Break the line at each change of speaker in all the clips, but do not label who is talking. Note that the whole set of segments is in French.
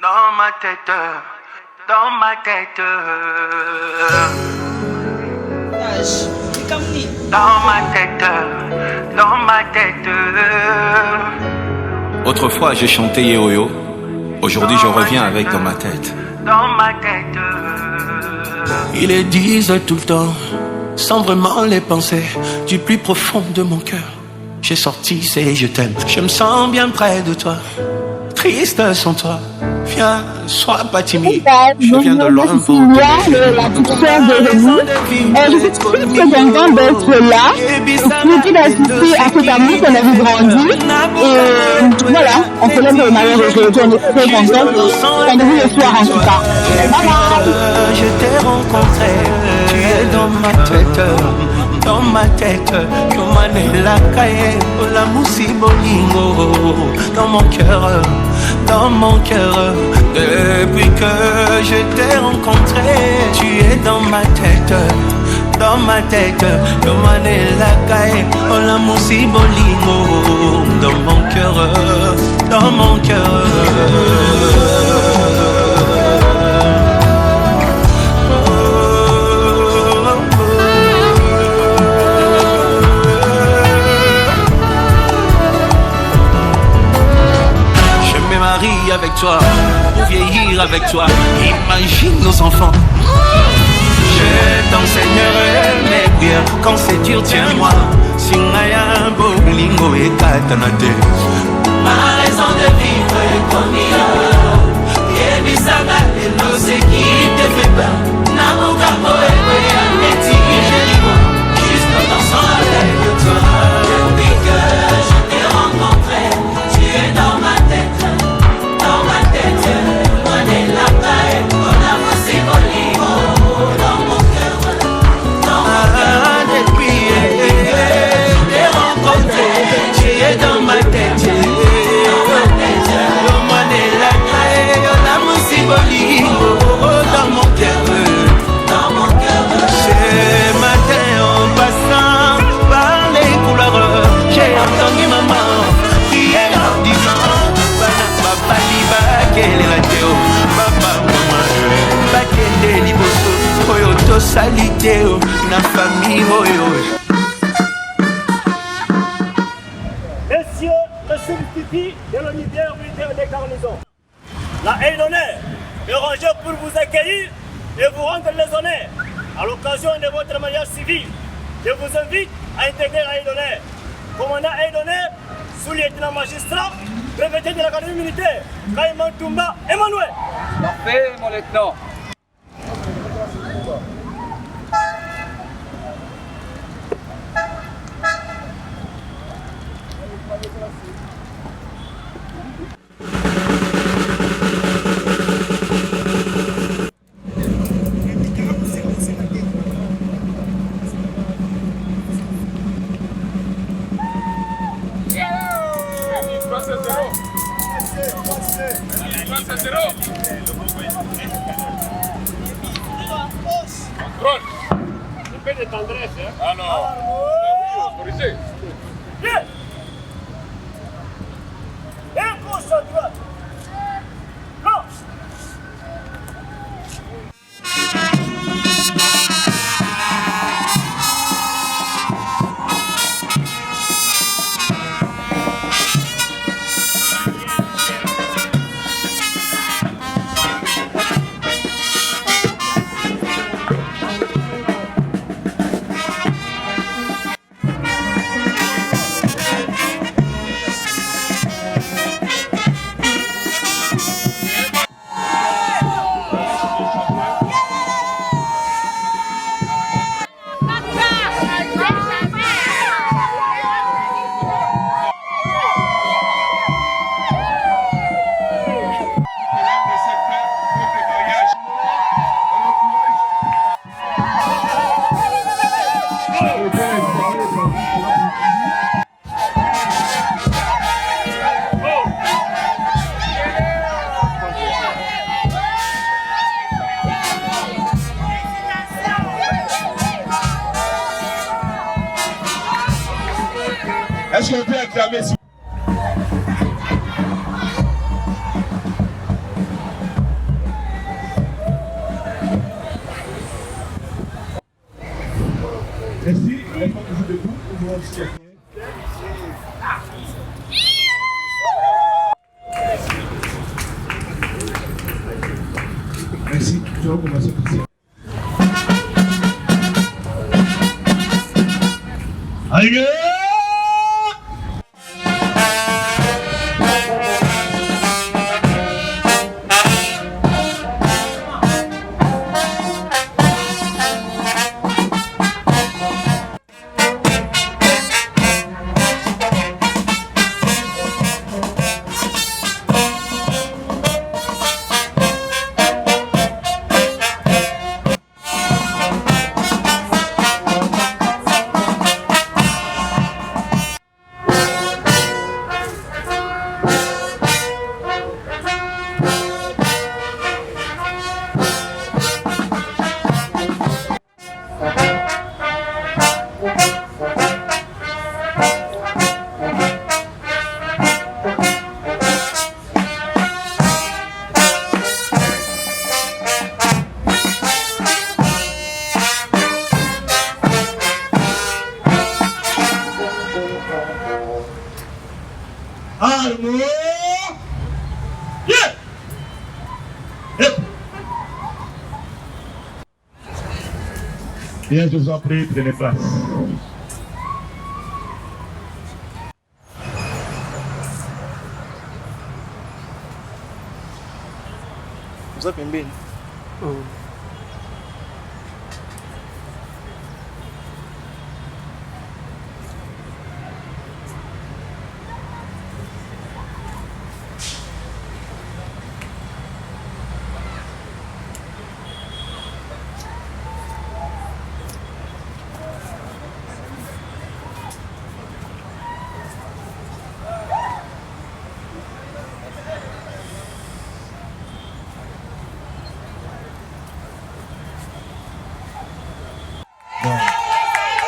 Dans ma tête, dans ma tête. Dans ma tête, dans ma tête.
Autrefois j'ai chanté Yehoyo, aujourd'hui je reviens avec dans ma tête.
Dans ma tête.
Ils les disent tout le temps, sans vraiment les penser, du plus profond de mon cœur. J'ai sorti c'est je t'aime, je me sens bien près de toi, triste sans toi. Viens, sois pas timide, je viens de loin pour te
la petite sœur de Rémi. Je suis très contente d'être là, pour d'assister à cet amour qu'on a vu grandir. Et voilà, on célèbre le mariage aujourd'hui, on est très contents. Rendez-vous le soir en tout cas. Bye bye.
Je t'ai rencontré, tu es dans ma tête. Dans ma tête, comme un la caille, la moussi bolingo, dans mon cœur, depuis que je t'ai rencontré, tu es dans ma tête, comme un la caille, la moussi bolingo, dans mon cœur, dans mon cœur. Avec toi, pour vieillir avec toi, imagine nos enfants. Je t'enseignerai mes prières, quand c'est dur tiens-moi. Singaya bolingo et katanate. Ma raison de vivre est comme il et bisanga et l'eau c'est qui te fait peur. Namuka poe et meti juste en dansant avec toi. Depuis que je t'ai rencontré, tu es dans ma tête. Salité, na famille,
Messieurs, le substitut de l'unitaire militaire des garnisons, la haie d'honneur est rangée pour vous accueillir et vous rendre les honneurs à l'occasion de votre mariage civil. Je vous invite à intégrer la haie d'honneur. Commandant haie d'honneur, sous-lieutenant magistrat, breveté de l'académie militaire, Caïman Toumba Emmanuel.
Parfait, mon lieutenant.
Contrôle. Un peu de tendresse, hein? Alors, autorisé.
Bien. Et gauche à droite. Gauche.
Est-ce qu'on peut acclamer
Merci. Je vais commencer par ça. Aïe! Allô? Yeah! Yep. Bien, je vous en prie, prenez place.
Vous avez bien.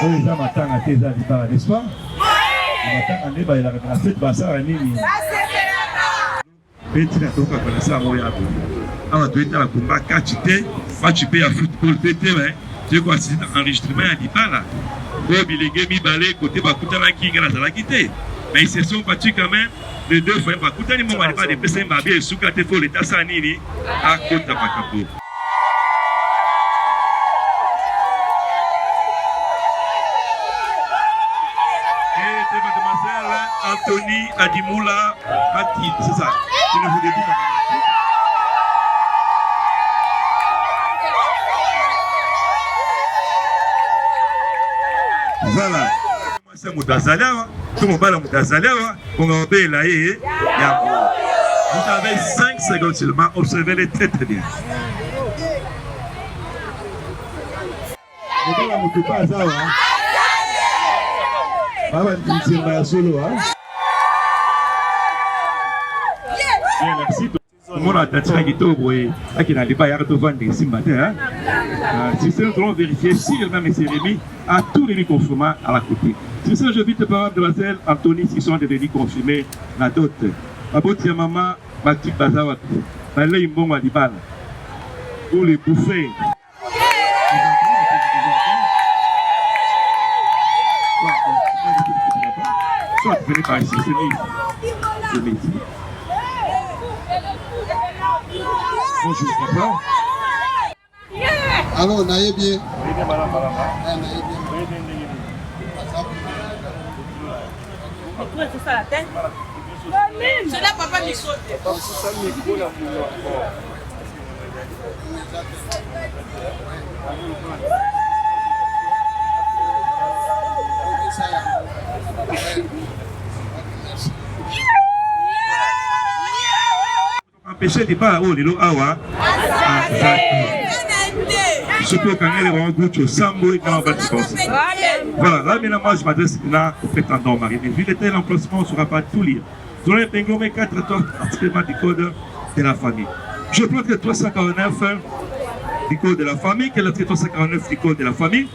Oyo eza matanga te eza libala, n'est-ce pas? Matanga nde bayelaka na fete basala nini? Mpe ntina tokaka na sango oyo apo. Awa toyetala komba kati te, match mpe ya football mpe te, toye koasiste na enregistrement ya libala. Oyo bilenge mibale kote bakutanaki nga nazalaki te. Mais ils se sont battus quand même les deux fois. Bakutani mo mali ba de pesa mbabe esuka te fo leta sa nini akota makapo. Mademoiselle Anthony Adimoula Mati, c'est ça. Je ne vous dis pas. Voilà. C'est Moutazalawa. Tout le monde parle de Moutazalawa. On va obéir là. Vous avez 5 secondes seulement. Observez-les très très bien. Vous avez Moutazalawa. Merci. Tout le monde a attendu qu'il y a des bailleurs de vendre ici matin. Si nous allons vérifier si elle-même est remis à tous les conformants à la côté. C'est ça, je vite par mademoiselle Anthony, qui sont devenus confirmés la dot. Ma beauté maman, ma petite bazawat. Ma lait bon à l'ibal. Pour les bouffer. Soit venez par ici, c'est midi. Bonjour papa.
Alors, on a bien.
C'est ça la tête. C'est là papa Michaud.
Empêcher de pas au lilo awa. Ce que quand elle rencontre au Sambo et quand on va dispenser. Voilà, là maintenant moi je m'adresse là au prétendant mari. Mais vu le tel emplacement, on ne saura pas tout lire. Nous allons pingommer 4 temps particulièrement du code de la famille. Je prends le 349 du code de la famille, qui est le 349 du code de la famille.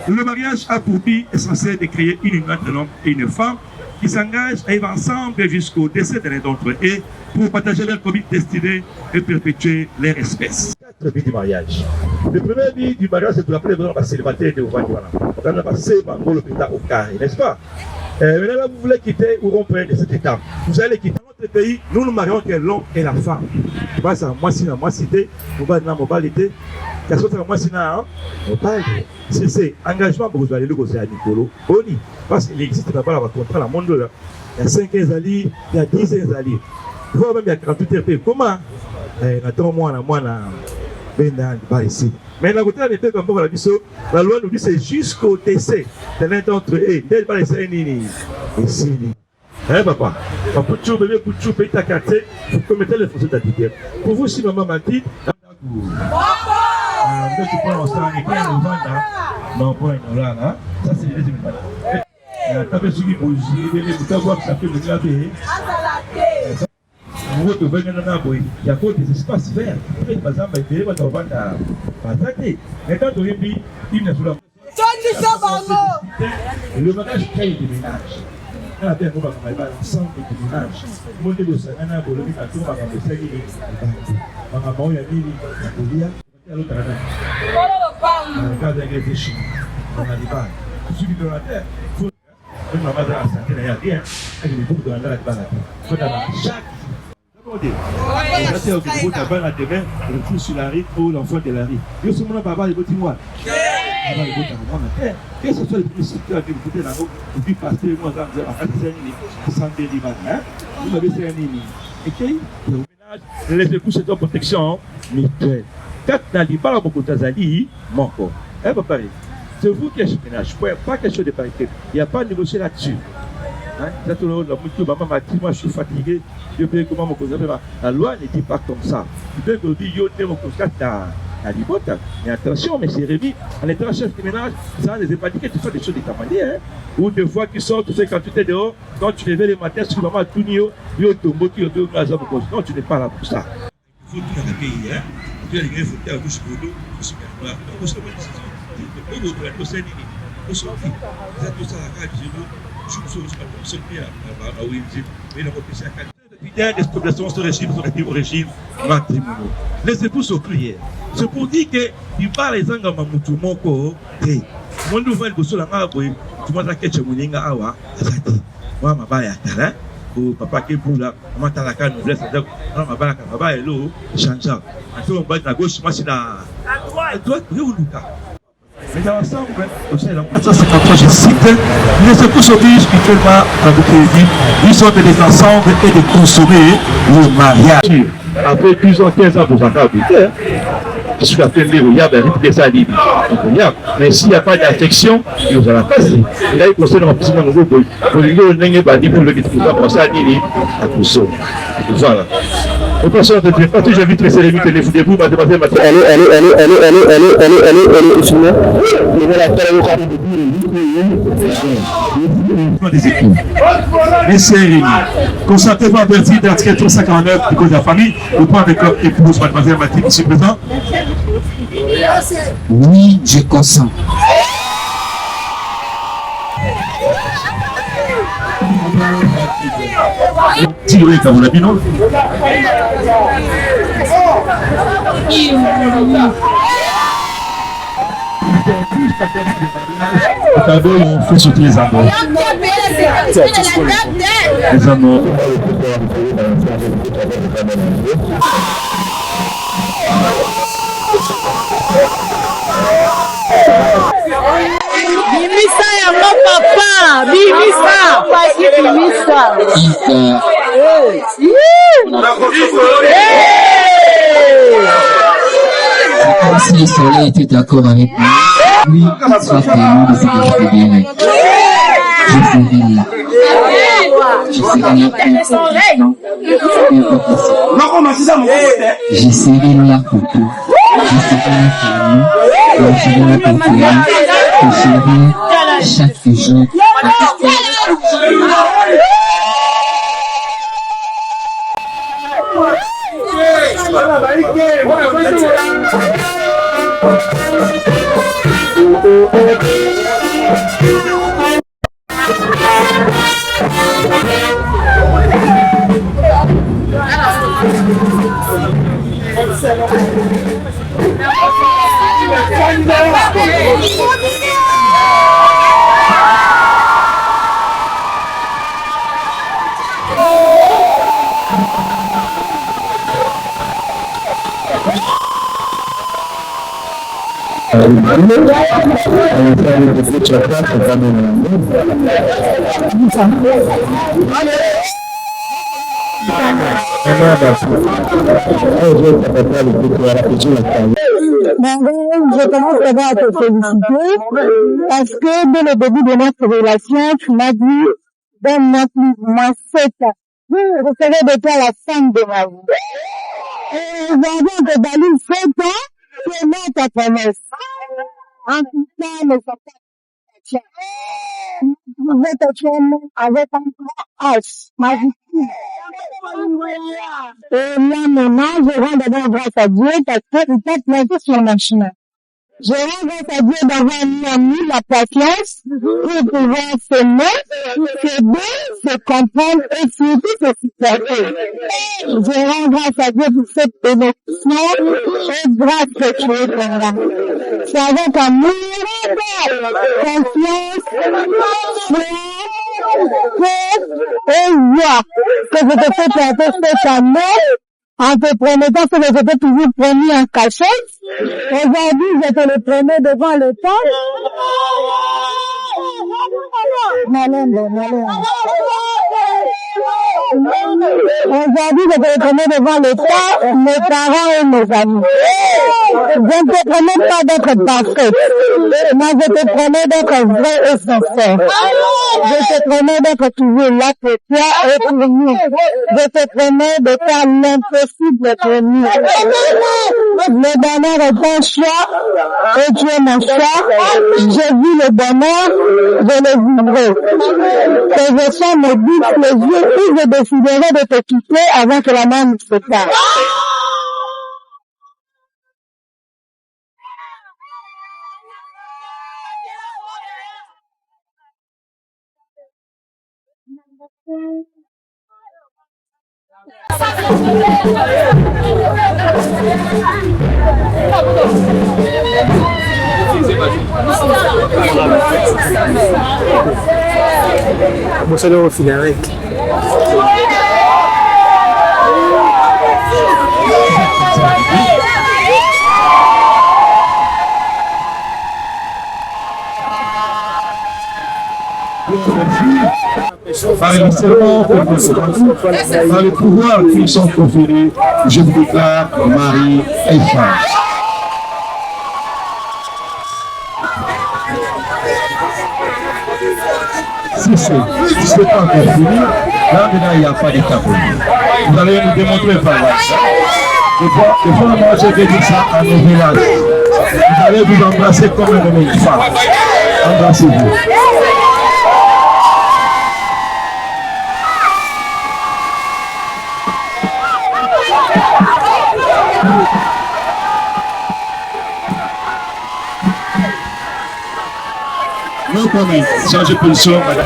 Le mariage a pour but essentiel de créer une union entre un homme et une femme qui s'engagent à vivre ensemble jusqu'au décès de l'un d'entre eux pour partager leur commune destinée et perpétuer leur espèce. 4 buts du mariage. Le premier dit du mariage, c'est pour appeler les célibataires de Ouvandiwana. On a passé le pétard au carré, n'est-ce pas? Maintenant, là, vous voulez quitter ou rompre de cette étape. Vous allez quitter notre pays, nous nous marions que l'homme et la femme. Moi, c'est moi cité, moi l'été. Qu'est-ce que moi c'est là, c'est engagement pour vous aller le conseil à Nicolo. Boni, parce qu'il existe pas la contrat la monde là. Il y a 5 ans il y a 10 ans il faut même il y a 48 heures. Comment? Attends moi ben ici. Mais la côté des comme pour la loi nous dit c'est jusqu'au décès de l'un d'entre eux. Dès pas les ni ici. Papa, pour tout bébé pour tout pays ta carte, vous commettez les fausses d'identité. Pour vous si maman m'a dit tu prends en sang et puis on vend non point là ça c'est les deuxièmes. Tapez sur les bougies, les boutons voir ça peut le graver. Vous te venez dans la boîte, il y a quoi des espaces verts. Par exemple, il va t'en vendre à traiter. Mais quand tu es mis, il ne se l'a pas. Le mariage crée des ménages. On a bien compris qu'on va ensemble des ménages. Mon Dieu, ça n'a pas de tout, on va faire des on va manger des milliers. Regarde avec les chiens, on a des balles. Celui de la terre, il faut que la maman a santé, il y a rien, et il faut que la terre il faut avoir chaque. La terre qui faut avoir la demain, le fou sur la rive ou l'enfant de la rive. Il y a ce moment papa, il faut dire moi. Papa, il faut avoir la terre. Que ce soit le premier secteur qui vous la route, et puis passer moi, à santé liban. Vous avez fait un nid. Et qui le ménage, les époux, c'est en protection mutuelle. Quand dans les balles beaucoup d'azali, mon corps. Papa, c'est vous qui êtes ménage. Pas quelque chose de parité. Il n'y a pas de négocier là-dessus. Moi, je suis fatigué. Je peux comment me causer. La loi ne dit pas comme ça. Tu peux me dire, yo, t'es mon constat à l'hypothèse. Mais attention, mais c'est révi. En étant chef de ménage, ça ne veut pas dire que tu fais des choses de ta manière. Ou des fois, tu sors, tu sais, quand tu es dehors, quand tu te lèves le matin, tu vas tout nio, yo, tombo, tu es au gazon. Non, tu n'es pas là pour ça. Il faut tout dans le pays, hein. Tu as les gars, il faut faire un bouche pour nous, il faut se mettre là. Il faut se mettre là. Il faut se mettre là. Il faut se mettre là. Il faut se mettre là. Il faut se mettre là. Régime matrimonial. Les époux sont prières. C'est pour dire que il parle les angles mamoutou moko. Mon nouvel gosso la ngabwe, tu m'as dit que tu m'as awa, azati. Moi ma baya tala, ou papa qui pour la, maman tala kan nous laisse dire, ma baya ma baya lo, change. Attends, on va à gauche, moi c'est à droite, où Lucas. Mais dans l'ensemble, ça c'est quand je cite, les époux s'obligent spirituellement à vous crédit, ils sont des ensembles et de consommer le mariage. Après 12 ans, 15 ans, vous en avez je suis à faire il y a des alibis. Mais s'il n'y a pas d'affection, il vous en a passé. Et là, il conseille dans le petit nouveau pour le pas dit pour le guide, pour penser à Nini, à Pousseau. Voilà. Au passage de Dieu, quand j'invite les célébrités, les foudébous, mademoiselle, allez, des époux. Les cérémonies. Concentrez-vous à verser d'article 359 du Code de la famille. Vous prenez avec votre épouse, mademoiselle Mathilde, ici présent.
Oui, je consens.
Tirez comme la bino. D'abord, on fait sauter les amours. Les amours.
Bimisa ya mon papa, bimisa.
Si le soleil était d'accord avec moi, oui, sois témoin de ce que je te dirai. Je serai là. Je serai là je serai là pour toi. Je serai là pour nous. Je serai là pour toi. Je serai chaque jour.
Excellent.
Je commence d'abord à te féliciter parce que dès le début de notre relation, tu m'as dit donne-moi plus moins 7 ans. Je serai de toi la femme de ma vie. Et aujourd'hui, on te valide 7 ans, tu es mort ta promesse. En tout cas, ne sois pas chrétien. Vous êtes actuellement avec un grand H, ma victime. Et là, maintenant, je rends d'abord grâce à Dieu parce qu'il t'a placé sur mon chemin. Je rends grâce à Dieu d'avoir mis la patience pour pouvoir s'aimer, s'aider, se comprendre et surtout se supporter. Je rends grâce à Dieu pour cette élection et grâce que tu es pour moi. C'est avec amour, confiance, foi, et joie que je te fais porter cette année en te promettant ce que je t'ai toujours promis en cachette. Aujourd'hui, je te le promets devant le temps. Aujourd'hui, je te le promets devant le temps, mes parents et mes amis. Je ne te promets pas d'être parfaite, mais je te promets d'être vrai et sincère. Je te promets d'être toujours là pour toi et pour nous. Je te promets de faire l'impossible pour nous. Le bonheur est un choix et tu es mon choix. J'ai vu le bonheur, je le vivrai. Que je sois me bouche les yeux et je déciderai de te quitter avant que la mort nous sépare.
Você não filha, né?
Par le serment par le pouvoir qui sont conférés, je vous déclare mari et femme. Si c'est pas encore fini, là maintenant il n'y a pas de tabou. Vous allez nous démontrer par là. Des fois, moi j'ai dit ça à nos villages. Vous allez vous embrasser comme une femme. Embrassez-vous. No comment, changez de position, madame.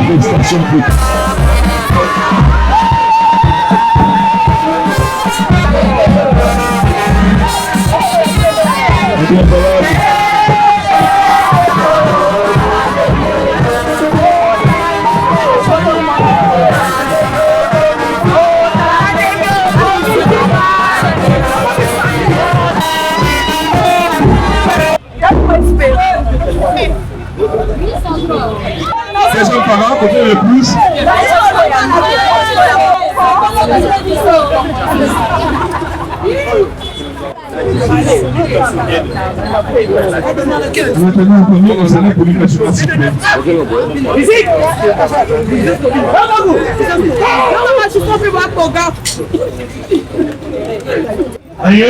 Félicitations pour ces gens parents, côté le plus. Maintenant, on peut enseigner pour l'éducation citoyenne. Aïe!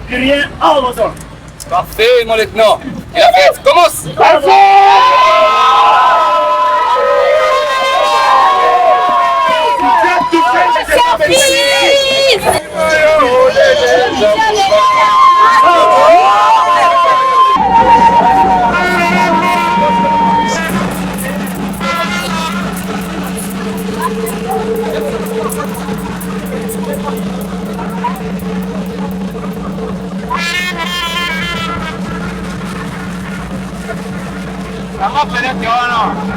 Rien à l'ozone.
Parfait, mon lieutenant. Et la fête commence.
Vamos a pelear que no.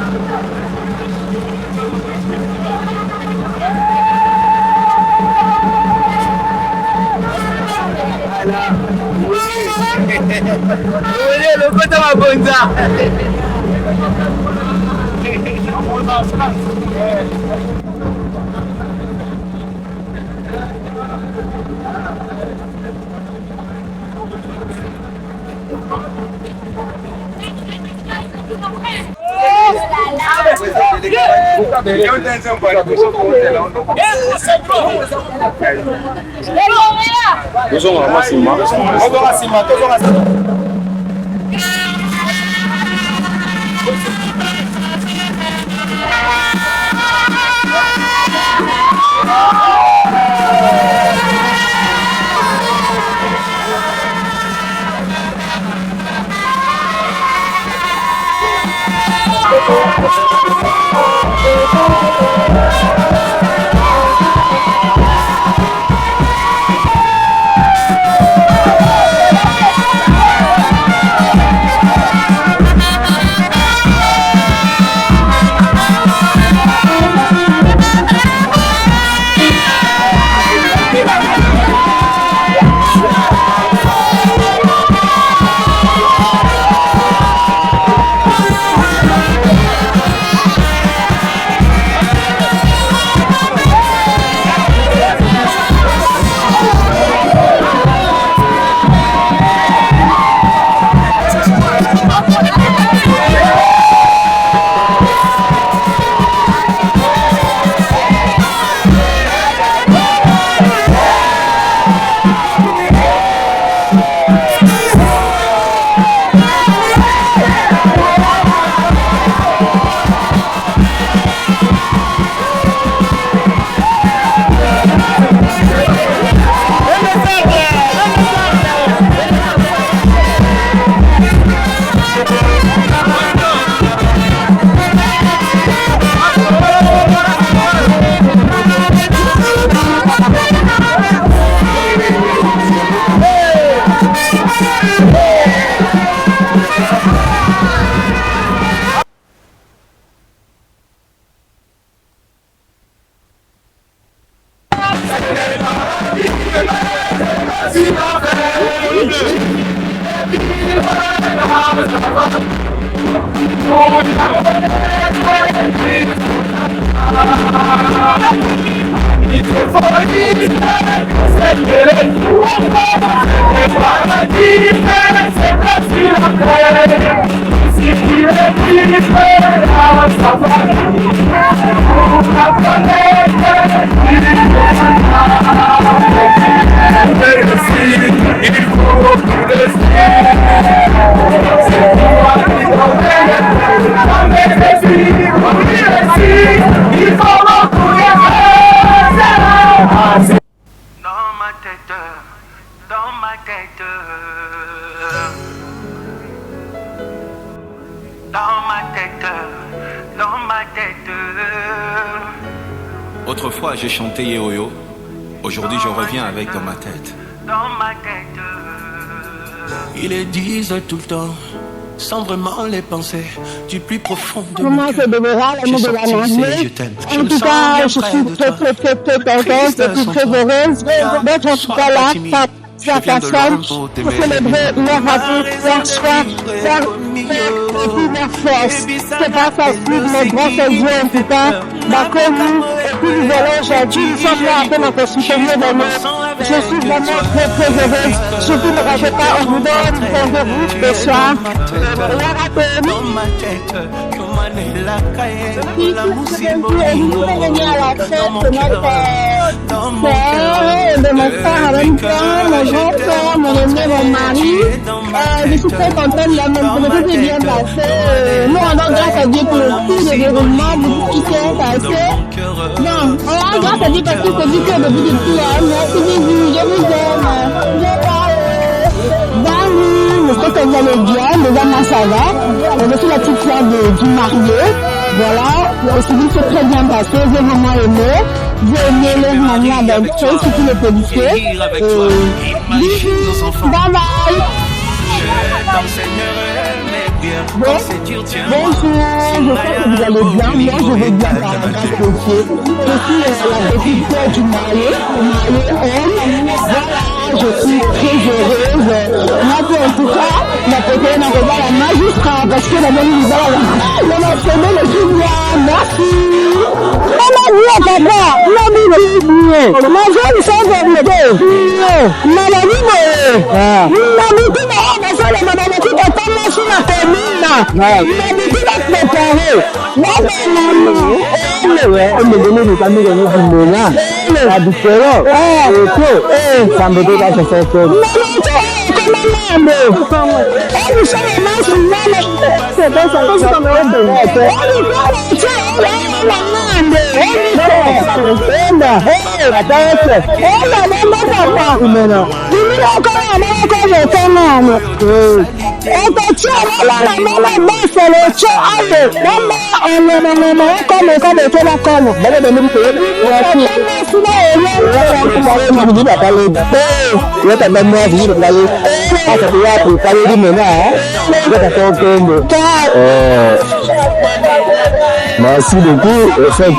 Autrefois, j'ai chanté Yehoyo. Aujourd'hui, je reviens avec dans ma tête.
Ils les disent tout le temps, sans vraiment les penser, du plus profond de
Pour
mon
moi, c'est Déborah, l'amour de la mariée. En tout cas, je suis très contente et très heureuse d'être en tout cas là, sa personne, pour célébrer leur rapport, leur choix, leur force. C'est pas facile, mais grâce à Dieu en tout cas, comme nous, et puis nous allons aujourd'hui, nous sommes là à peine encore soutenir dans nous. Je suis vraiment très heureuse. Surtout ne ratez pas, on vous donne une rendez-vous ce soir. Vous pouvez venir à la fête de notre frère, de mon frère en même temps, mon grand frère, mon aîné, mon mari. Je suis très contente de tout est bien passé. Nous rendons grâce à Dieu pour tout le déroulement, pour tout ce qui s'est passé. Non, on rend grâce à Dieu parce que c'est dit que le but de tout. Merci bisous, je vous aime. J'espère que vous allez bien, déjà moi ça va. Je suis la petite sœur du marié. Voilà, aussi dit c'est très bien passé, j'ai vraiment aimé. J'ai aimé les manières d'entrer, surtout les policiers. Bisous, bye bye. Bonjour, j'espère que vous allez bien. Moi, je vais bien par la grâce de Dieu. Je suis la petite sœur du marié, homme. Voilà, je suis très heureuse. Moi, en tout cas, la petite n'a pas la magistrat parce que la même nous a entraîné le Julien. Merci. Maman, oui, papa. Maman, oui. Ma jeune sœur va me dire. Maman, oui. Maman, oui.
Merci beaucoup. En fait,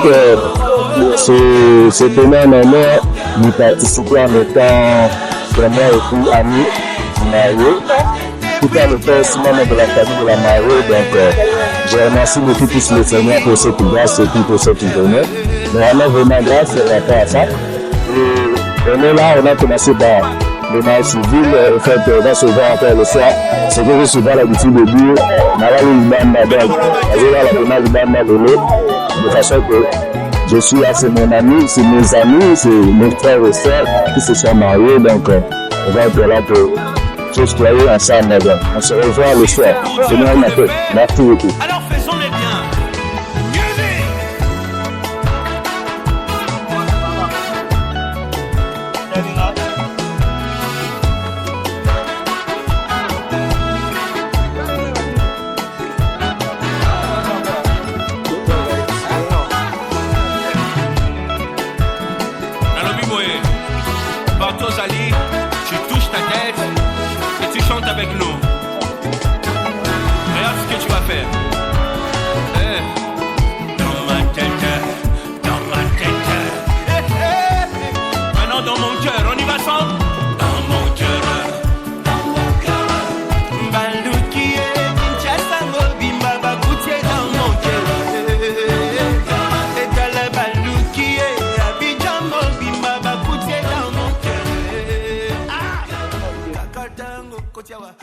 c'est donné un honneur de participer en étant vraiment époux, ami, marié. Tout en étant aussi membre de la famille de la mariée. Donc, je remercie beaucoup tous les Seigneurs pour cette grâce et pour cette journée. Vraiment grâce à ça. Et on est là, on a commencé par le mariage civil. En fait, on va se voir encore le soir. C'est que je suis pas l'habitude de dire, de façon que je suis là, c'est mon ami, c'est mes amis, c'est mes frères et sœurs qui se sont mariés. Donc, on va être là pour tous travailler ensemble. On se revoit le soir. Merci beaucoup.
Alors faisons-les bien.
Bartosali, tu touches ta tête et tu chantes avec nous. Regarde ce que tu vas faire. Dans ma tête, dans ma tête. Maintenant dans mon cœur, on y va sans. Dans mon cœur, dans mon cœur.
tiawa